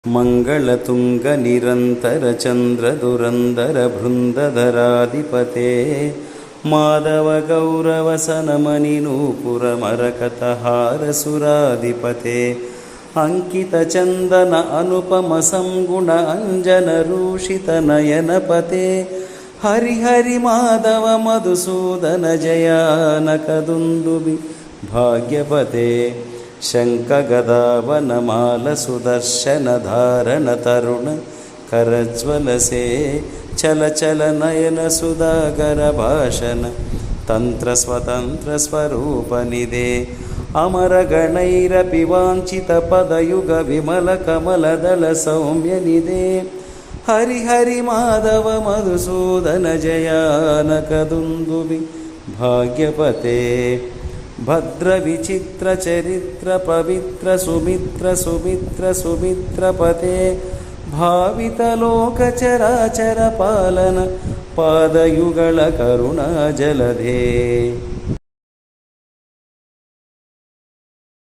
मङ्गलतुङ्गनिरन्तरचन्द्रदुरन्दरबृन्दधराधिपते माधवगौरवसनमणिनूपुरमरकतहारसुराधिपते अंकितचन्दन अनुपमसंगुण अञ्जनरूषितनयनपते हरिहरि माधव मधुसूदन जयानकदुन्दुभि भाग्यपते शङ्खगदावनमाल सुदर्शन धारण तरुण करज्वलसे चल चल नयन सुधाकर भाषण तंत्र स्वतंत्र स्वरूप निधे अमर गणैरपि वाञ्छित पदयुग विमल कमल दल सौम्य निधे हरि हरि माधव मधुसूदन जयानकदुन्दुभि भाग्यपते भद्र विचित्र चरित्र पवित्र सुमित्र सुमित्र सुमित्रपते भावित लोक चराचर पालन पादयुगल करुणा जलधे।